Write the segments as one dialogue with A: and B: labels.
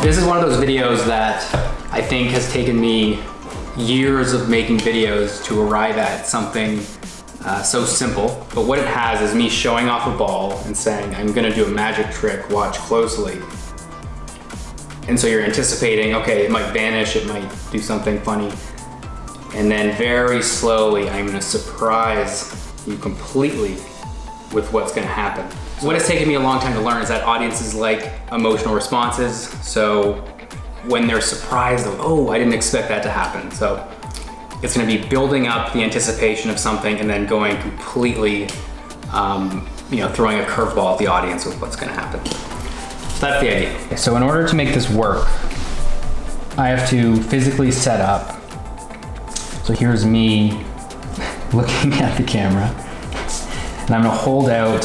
A: This is one of those videos that I think has taken me years of making videos to arrive at something so simple. But what it has is me showing off a ball and saying, I'm gonna do a magic trick, watch closely. And so you're anticipating, okay, it might vanish, it might do something funny. And then very slowly, I'm gonna surprise you completely with what's gonna happen. What has taken me a long time to learn is that audiences like emotional responses. So when they're surprised, oh, I didn't expect that to happen. So it's gonna be building up the anticipation of something and then going completely, throwing a curveball at the audience with what's gonna happen. So that's the idea. So in order to make this work, I have to physically set up. So here's me looking at the camera, and I'm gonna hold out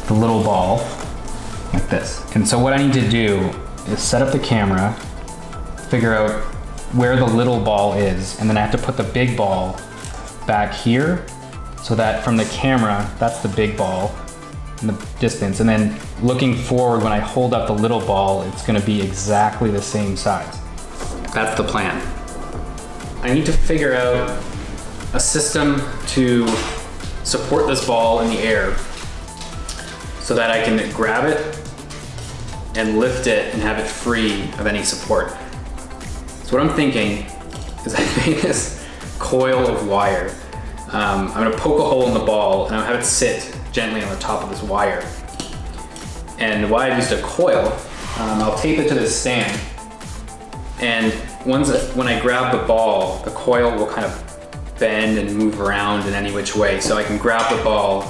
A: the little ball like this. And so what I need to do is set up the camera, figure out where the little ball is, and then I have to put the big ball back here so that from the camera, that's the big ball in the distance. And then looking forward, when I hold up the little ball, it's gonna be exactly the same size. That's the plan. I need to figure out a system to support this ball in the air so that I can grab it and lift it and have it free of any support. So what I'm thinking is I made this coil of wire. I'm gonna poke a hole in the ball and I'll have it sit gently on the top of this wire. And why I used a coil, I'll tape it to this stand. And when I grab the ball, the coil will kind of bend and move around in any which way. So I can grab the ball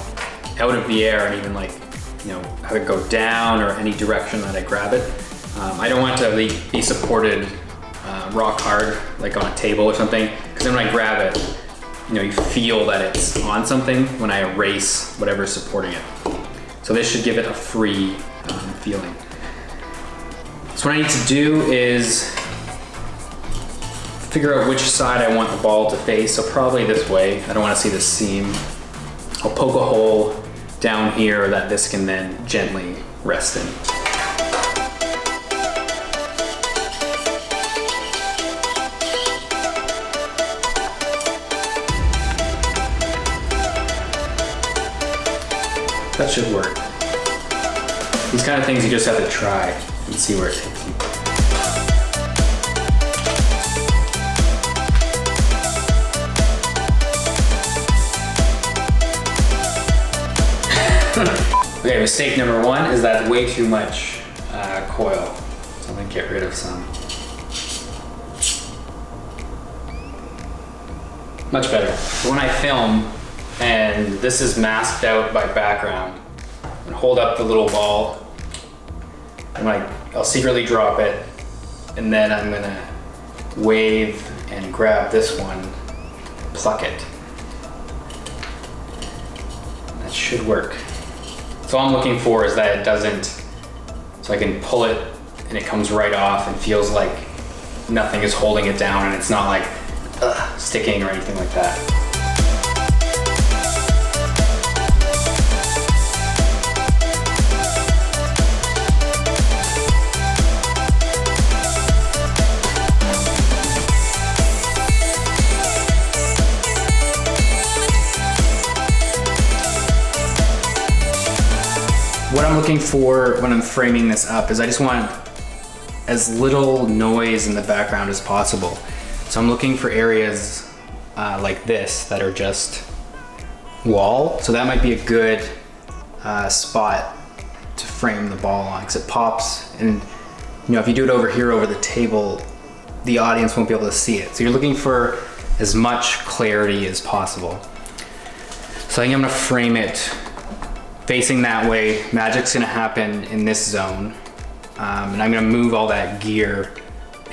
A: out of the air and even have it go down or any direction that I grab it. I don't want it to be supported rock hard, like on a table or something, because then when I grab it, you feel that it's on something when I erase whatever's supporting it. So this should give it a free feeling. So what I need to do is figure out which side I want the ball to face. So probably this way. I don't want to see the seam. I'll poke a hole down here that this can then gently rest in. That should work. These kind of things you just have to try and see where it takes you. Okay, mistake number one is that way too much coil. So I'm gonna get rid of some. Much better. So when I film, and this is masked out by background, and hold up the little ball, and I'll secretly drop it, and then I'm gonna wave and grab this one, pluck it. That should work. So all I'm looking for is that it doesn't, so I can pull it and it comes right off and feels like nothing is holding it down and it's not like sticking or anything like that. What I'm looking for when I'm framing this up is I just want as little noise in the background as possible. So I'm looking for areas like this that are just wall. So that might be a good spot to frame the ball on because it pops, and if you do it over here over the table, the audience won't be able to see it. So you're looking for as much clarity as possible. So I think I'm gonna frame it facing that way. Magic's gonna happen in this zone. And I'm gonna move all that gear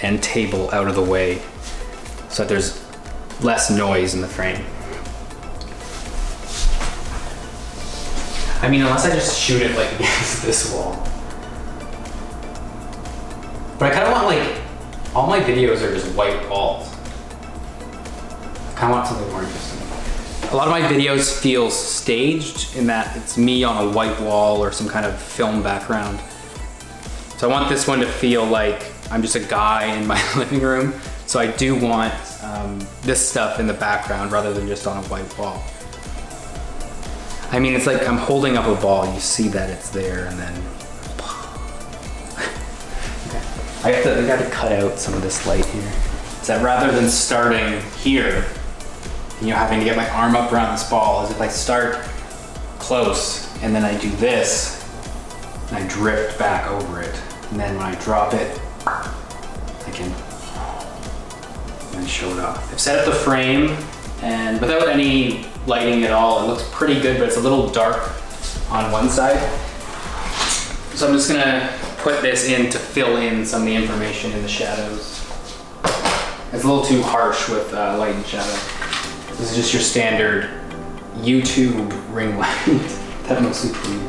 A: and table out of the way so that there's less noise in the frame. I mean, unless I just shoot it like against this wall. But I kinda want all my videos are just white walls. I kinda want something more interesting. A lot of my videos feel staged in that it's me on a white wall or some kind of film background. So I want this one to feel like I'm just a guy in my living room, so I do want this stuff in the background rather than just on a white wall. I mean, it's like I'm holding up a ball, you see that it's there, and then I got to cut out some of this light here. So that rather than starting here, having to get my arm up around this ball, is if I start close and then I do this, and I drift back over it. And then when I drop it, I can show it off. I've set up the frame, and without any lighting at all, it looks pretty good, but it's a little dark on one side. So I'm just gonna put this in to fill in some of the information in the shadows. It's a little too harsh with light and shadow. This is just your standard YouTube ring light that mostly for you.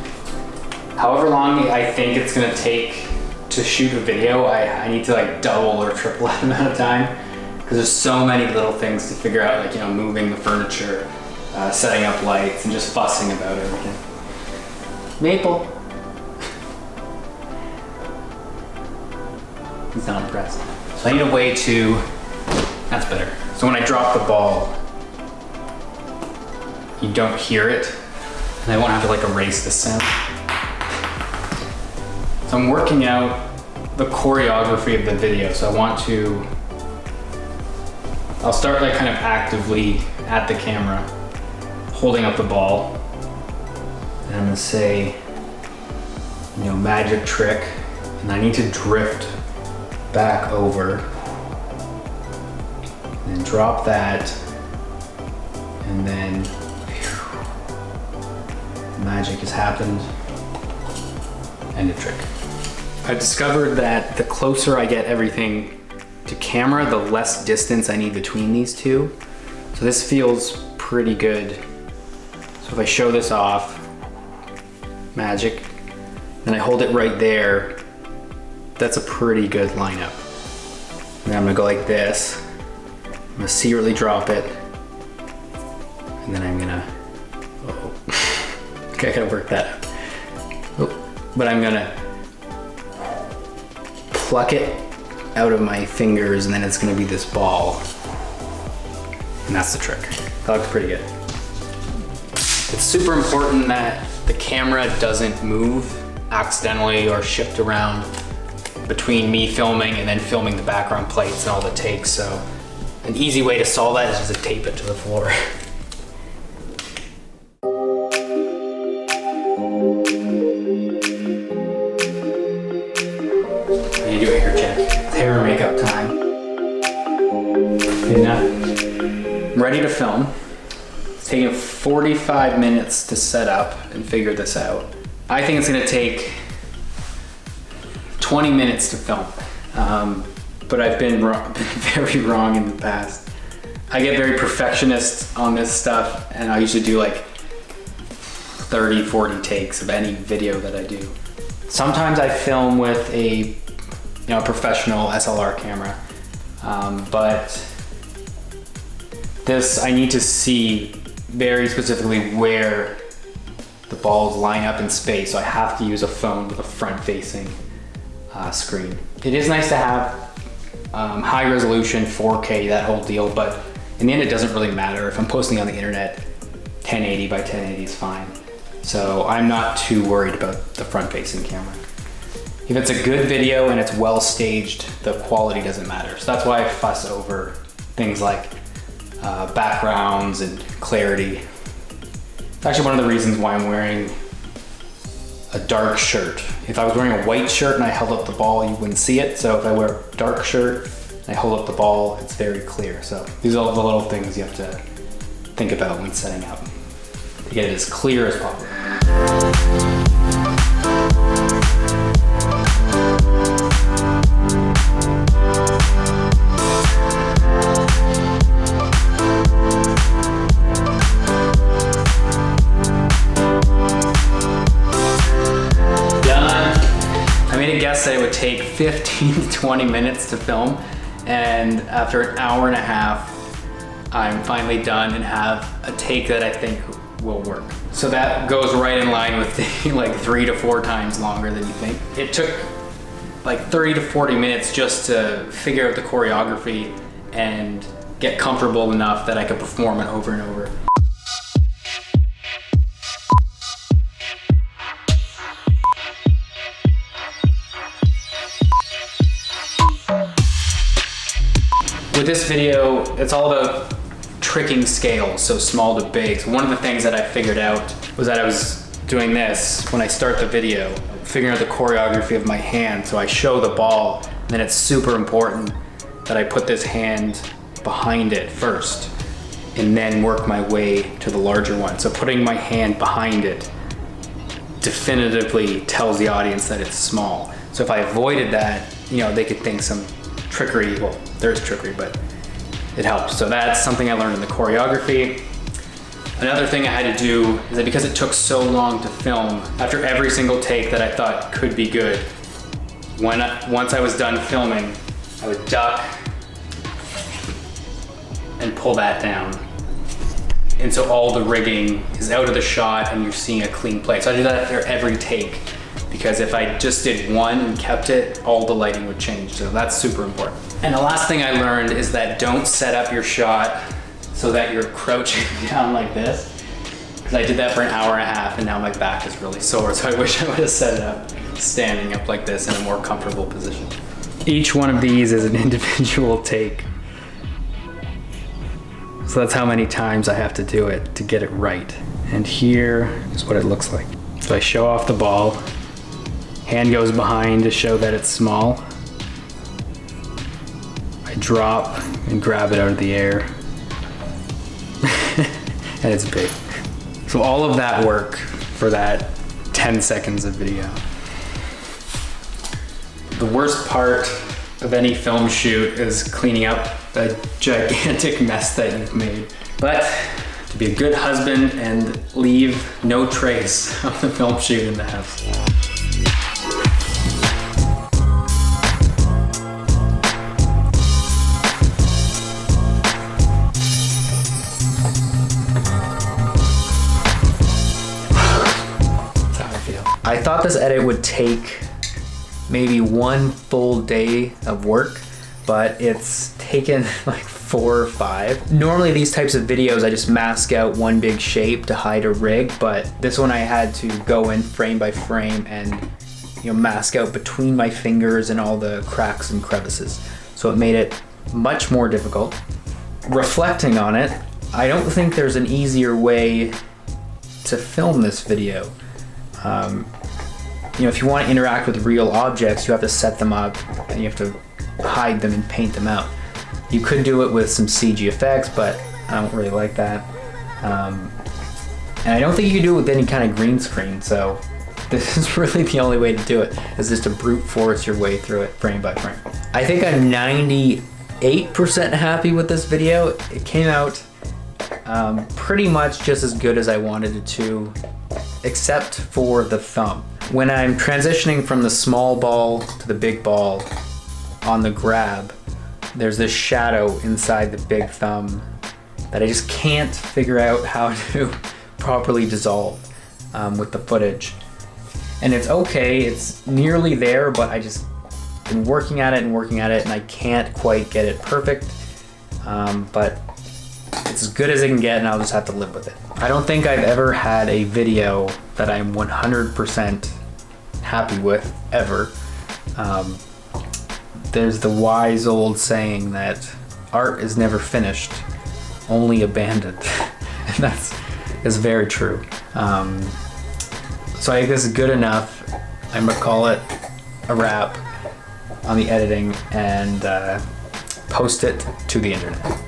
A: However long I think it's gonna take to shoot a video, I need to like double or triple that amount of time, because there's so many little things to figure out, like moving the furniture, setting up lights, and just fussing about everything. Maple. He's not impressed. So I need a way to, that's better. So when I drop the ball, you don't hear it, and I won't have to like erase the sound. So I'm working out the choreography of the video. So I'll start like kind of actively at the camera, holding up the ball. And I'm gonna say, magic trick. And I need to drift back over and then drop that. And then magic has happened. End of trick. I've discovered that the closer I get everything to camera, the less distance I need between these two. So this feels pretty good. So if I show this off, magic, then I hold it right there, that's a pretty good lineup. And then I'm gonna go like this. I'm gonna secretly drop it. And then I'm gonna, okay, I gotta work that out. But I'm gonna pluck it out of my fingers, and then it's gonna be this ball. And that's the trick. That looks pretty good. It's super important that the camera doesn't move accidentally or shift around between me filming and then filming the background plates and all the takes. So an easy way to solve that is just to tape it to the floor. You do a hair check. It's hair and makeup time. And I'm ready to film. It's taking 45 minutes to set up and figure this out. I think it's gonna take 20 minutes to film, but I've been very wrong in the past. I get very perfectionist on this stuff, and I usually do like 30, 40 takes of any video that I do. Sometimes I film with a professional SLR camera, but this, I need to see very specifically where the balls line up in space, so I have to use a phone with a front-facing screen. It is nice to have high resolution, 4K, that whole deal, but in the end it doesn't really matter. If I'm posting on the internet, 1080 by 1080 is fine. So I'm not too worried about the front-facing camera. If it's a good video and it's well staged, the quality doesn't matter. So that's why I fuss over things like backgrounds and clarity. It's actually one of the reasons why I'm wearing a dark shirt. If I was wearing a white shirt and I held up the ball, you wouldn't see it. So if I wear a dark shirt and I hold up the ball, it's very clear. So these are all the little things you have to think about when setting up to get it as clear as possible. That it would take 15 to 20 minutes to film, and after an hour and a half I'm finally done and have a take that I think will work. So that goes right in line with the, like 3 to 4 times longer than you think. It took like 30 to 40 minutes just to figure out the choreography and get comfortable enough that I could perform it over and over. With this video, it's all about tricking scales, so small to big. So one of the things that I figured out was that I was doing this when I start the video, figuring out the choreography of my hand. So I show the ball, and then it's super important that I put this hand behind it first, and then work my way to the larger one. So putting my hand behind it definitively tells the audience that it's small. So if I avoided that, you know, they could think some trickery. Well, there's trickery, but it helps. So that's something I learned in the choreography. Another thing I had to do is that because it took so long to film, after every single take that I thought could be good, once I was done filming, I would duck and pull that down. And so all the rigging is out of the shot and you're seeing a clean play. So I do that after every take, because if I just did one and kept it, all the lighting would change. So that's super important. And the last thing I learned is that don't set up your shot so that you're crouching down like this. Because I did that for an hour and a half and now my back is really sore. So I wish I would have set it up standing up like this in a more comfortable position. Each one of these is an individual take. So that's how many times I have to do it to get it right. And here is what it looks like. So I show off the ball. Hand goes behind to show that it's small. I drop and grab it out of the air. And it's big. So all of that work for that 10 seconds of video. The worst part of any film shoot is cleaning up a gigantic mess that you've made. But to be a good husband and leave no trace of the film shoot in the house. I thought this edit would take maybe one full day of work, but it's taken like 4 or 5. Normally these types of videos, I just mask out one big shape to hide a rig, but this one I had to go in frame by frame and, you know, mask out between my fingers and all the cracks and crevices. So it made it much more difficult. Reflecting on it, I don't think there's an easier way to film this video. You know, if you want to interact with real objects, you have to set them up and you have to hide them and paint them out. You could do it with some CG effects, but I don't really like that. And I don't think you can do it with any kind of green screen, so this is really the only way to do it, is just to brute force your way through it frame by frame. I think I'm 98% happy with this video. It came out pretty much just as good as I wanted it to, except for the thumb. When I'm transitioning from the small ball to the big ball on the grab, there's this shadow inside the big thumb that I just can't figure out how to properly dissolve with the footage. And it's okay, it's nearly there, but I just been working at it and I can't quite get it perfect. But it's as good as it can get and I'll just have to live with it. I don't think I've ever had a video that I'm 100% happy with, ever. There's the wise old saying that art is never finished, only abandoned. And that's very true. So I think this is good enough. I'm gonna call it a wrap on the editing and post it to the internet.